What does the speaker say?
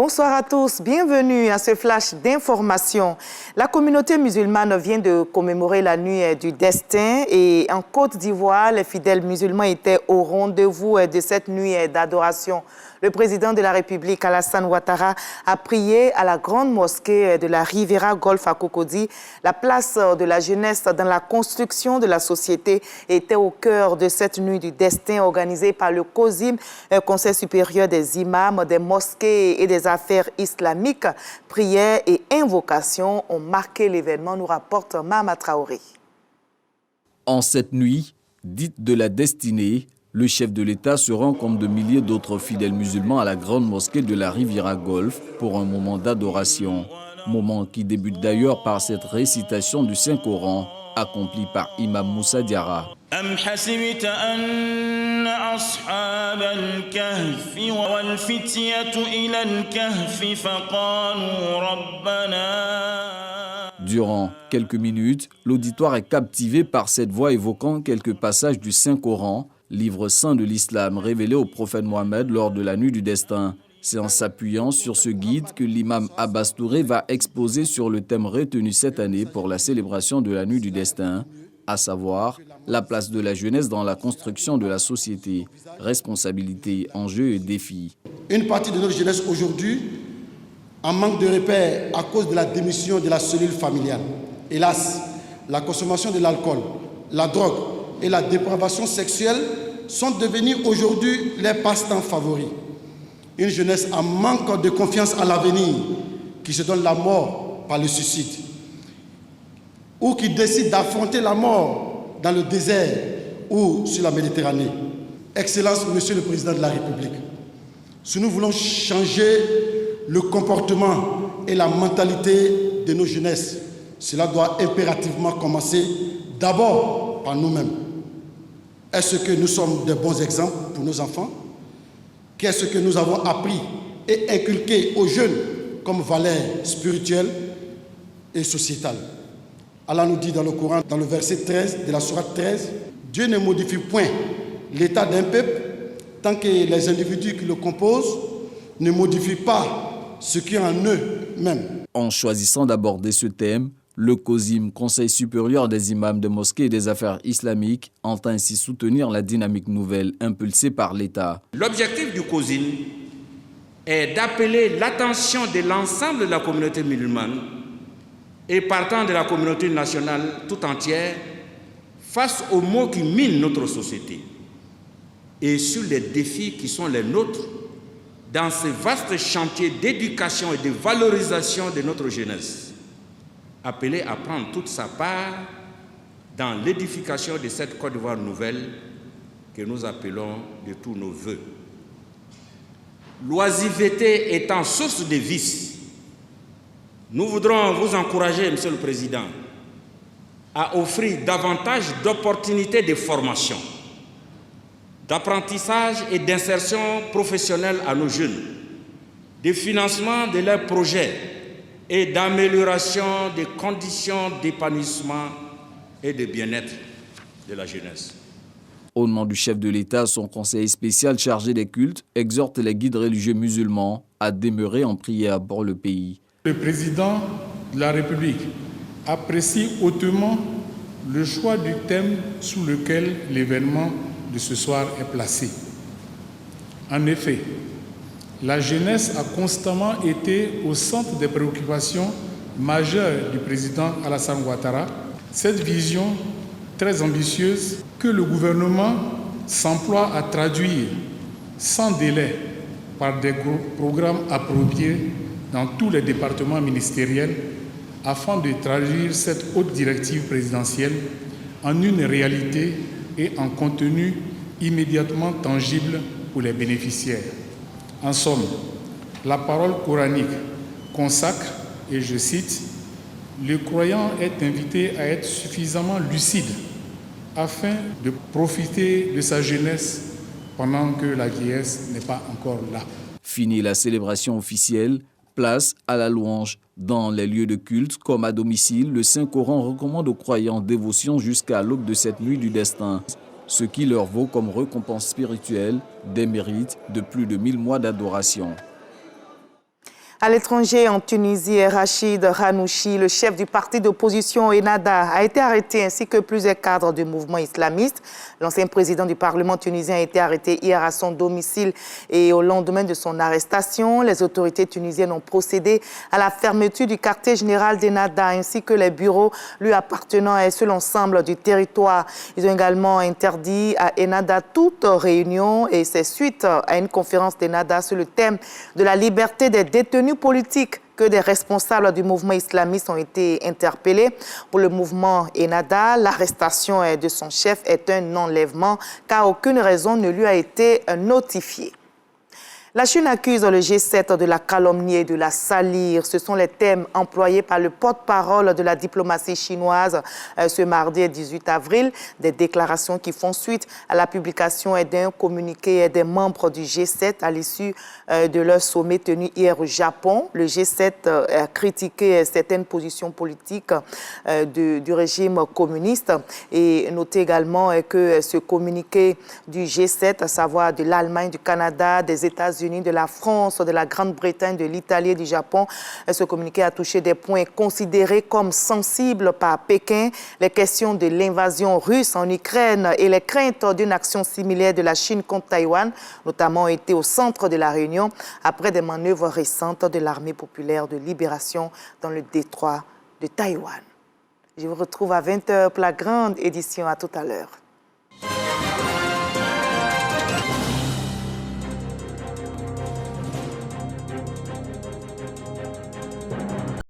Bonsoir à tous, bienvenue à ce flash d'information. La communauté musulmane vient de commémorer la nuit du destin et en Côte d'Ivoire, les fidèles musulmans étaient au rendez-vous de cette nuit d'adoration. Le président de la République, Alassane Ouattara, a prié à la grande mosquée de la Riviera Golf à Cocody. La place de la jeunesse dans la construction de la société était au cœur de cette nuit du destin organisée par le COSIM, Conseil supérieur des imams, des mosquées et des affaires islamiques. Prières et invocations ont marqué l'événement, nous rapporte Mama Traoré. En cette nuit, dite de la destinée, le chef de l'État se rend comme de milliers d'autres fidèles musulmans à la grande mosquée de la Riviera Golf pour un moment d'adoration. Moment qui débute d'ailleurs par cette récitation du Saint-Coran accomplie par Imam Moussa Diarra. Durant quelques minutes, l'auditoire est captivé par cette voix évoquant quelques passages du Saint-Coran, livre saint de l'islam révélé au prophète Mohammed lors de la nuit du destin. C'est en s'appuyant sur ce guide que l'imam Abbas Touré va exposer sur le thème retenu cette année pour la célébration de la nuit du destin, à savoir la place de la jeunesse dans la construction de la société, responsabilités, enjeux et défis. Une partie de notre jeunesse aujourd'hui en manque de repères à cause de la démission de la cellule familiale. Hélas, la consommation de l'alcool, la drogue et la dépravation sexuelle sont devenus aujourd'hui les passe-temps favoris. Une jeunesse en manque de confiance à l'avenir qui se donne la mort par le suicide ou qui décide d'affronter la mort dans le désert ou sur la Méditerranée. Excellence, Monsieur le Président de la République, si nous voulons changer le comportement et la mentalité de nos jeunesses, cela doit impérativement commencer d'abord par nous-mêmes. Est-ce que nous sommes de bons exemples pour nos enfants? Qu'est-ce que nous avons appris et inculqué aux jeunes comme valeurs spirituelles et sociétales? Allah nous dit dans le Coran, dans le verset 13 de la sourate 13, Dieu ne modifie point l'état d'un peuple tant que les individus qui le composent ne modifient pas ce qui est en eux-mêmes. En choisissant d'aborder ce thème, le COSIM, Conseil supérieur des imams de mosquées et des affaires islamiques, entend ainsi soutenir la dynamique nouvelle impulsée par l'État. L'objectif du COSIM est d'appeler l'attention de l'ensemble de la communauté musulmane et partant de la communauté nationale tout entière face aux maux qui minent notre société et sur les défis qui sont les nôtres dans ce vaste chantier d'éducation et de valorisation de notre jeunesse, appelé à prendre toute sa part dans l'édification de cette Côte d'Ivoire nouvelle que nous appelons de tous nos voeux. L'oisiveté étant source de vices, nous voudrons vous encourager, Monsieur le Président, à offrir davantage d'opportunités de formation, d'apprentissage et d'insertion professionnelle à nos jeunes, de financement de leurs projets et d'amélioration des conditions d'épanouissement et de bien-être de la jeunesse. Au nom du chef de l'État, son conseil spécial chargé des cultes exhorte les guides religieux musulmans à demeurer en prière pour le pays. Le président de la République apprécie hautement le choix du thème sous lequel l'événement de ce soir est placé. En effet, la jeunesse a constamment été au centre des préoccupations majeures du président Alassane Ouattara. Cette vision très ambitieuse que le gouvernement s'emploie à traduire sans délai par des programmes appropriés dans tous les départements ministériels afin de traduire cette haute directive présidentielle en une réalité et en contenu immédiatement tangible pour les bénéficiaires. En somme, la parole coranique consacre, et je cite, « Le croyant est invité à être suffisamment lucide afin de profiter de sa jeunesse pendant que la vieillesse n'est pas encore là. » Fini la célébration officielle, place à la louange. Dans les lieux de culte comme à domicile, le Saint-Coran recommande aux croyants dévotion jusqu'à l'aube de cette nuit du destin, ce qui leur vaut comme récompense spirituelle des mérites de plus de 1000 mois d'adoration. À l'étranger, en Tunisie, Rachid Ranouchi, le chef du parti d'opposition Ennahda, a été arrêté ainsi que plusieurs cadres du mouvement islamiste. L'ancien président du Parlement tunisien a été arrêté hier à son domicile et au lendemain de son arrestation, les autorités tunisiennes ont procédé à la fermeture du quartier général d'Ennahda ainsi que les bureaux lui appartenant sur l'ensemble du territoire. Ils ont également interdit à Ennahda toute réunion et c'est suite à une conférence d'Ennahda sur le thème de la liberté des détenus politiques que des responsables du mouvement islamiste ont été interpellés. Pour le mouvement Ennahda, l'arrestation de son chef est un enlèvement car aucune raison ne lui a été notifiée. La Chine accuse le G7 de la calomnier et de la salir. Ce sont les thèmes employés par le porte-parole de la diplomatie chinoise ce mardi 18 avril. Des déclarations qui font suite à la publication d'un communiqué des membres du G7 à l'issue de leur sommet tenu hier au Japon. Le G7 a critiqué certaines positions politiques du régime communiste et noté également que ce communiqué du G7, à savoir de l'Allemagne, du Canada, des États-Unis, de la France, de la Grande-Bretagne, de l'Italie et du Japon. Ce communiqué a touché des points considérés comme sensibles par Pékin, les questions de l'invasion russe en Ukraine et les craintes d'une action similaire de la Chine contre Taïwan, notamment ont été au centre de la réunion après des manœuvres récentes de l'armée populaire de libération dans le détroit de Taïwan. Je vous retrouve à 20h pour la grande édition. À tout à l'heure.